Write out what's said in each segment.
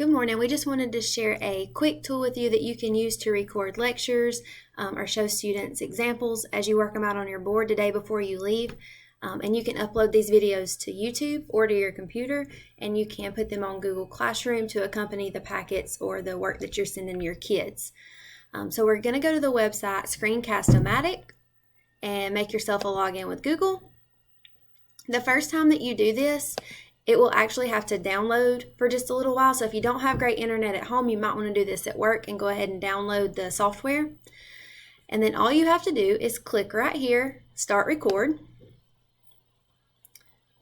Good morning. We just wanted to share a quick tool with you that you can use to record lectures or show students examples as you work them out on your board today before you leave. And you can upload these videos to YouTube or to your computer, and you can put them on Google Classroom to accompany the packets or the work that you're sending your kids. So we're going to go to the website Screencast and make yourself a login with Google. The first time that you do this, it will actually have to download for just a little while. So if you don't have great internet at home, you might want to do this at work and go ahead and download the software. And then all you have to do is click right here, Start Record.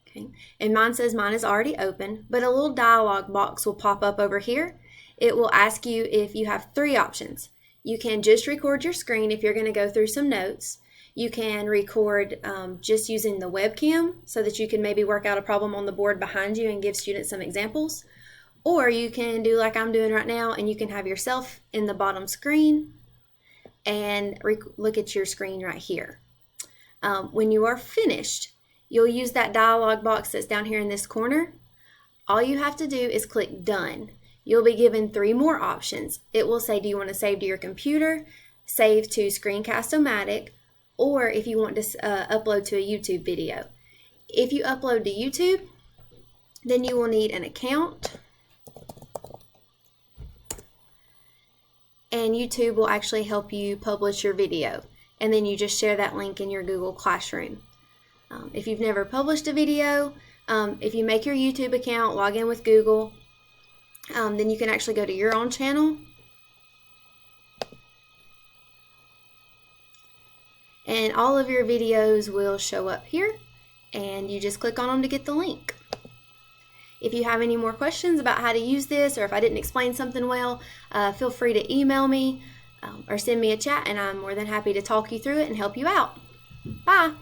Okay. And mine says mine is already open, but a little dialog box will pop up over here. It will ask you if you have three options. You can just record your screen if you're going to go through some notes. You can record just using the webcam so that you can maybe work out a problem on the board behind you and give students some examples. Or you can do like I'm doing right now, and you can have yourself in the bottom screen and look at your screen right here. When you are finished, you'll use that dialog box that's down here in this corner. All you have to do is click Done. You'll be given three more options. It will say, do you want to save to your computer, save to Screencast-O-Matic, or if you want to upload to a YouTube video. If you upload to YouTube, then you will need an account, and YouTube will actually help you publish your video, and then you just share that link in your Google Classroom. If you've never published a video, if you make your YouTube account, log in with Google, then you can actually go to your own channel and all of your videos will show up here, and you just click on them to get the link. If you have any more questions about how to use this, or if I didn't explain something well, feel free to email me or send me a chat, and I'm more than happy to talk you through it and help you out. Bye!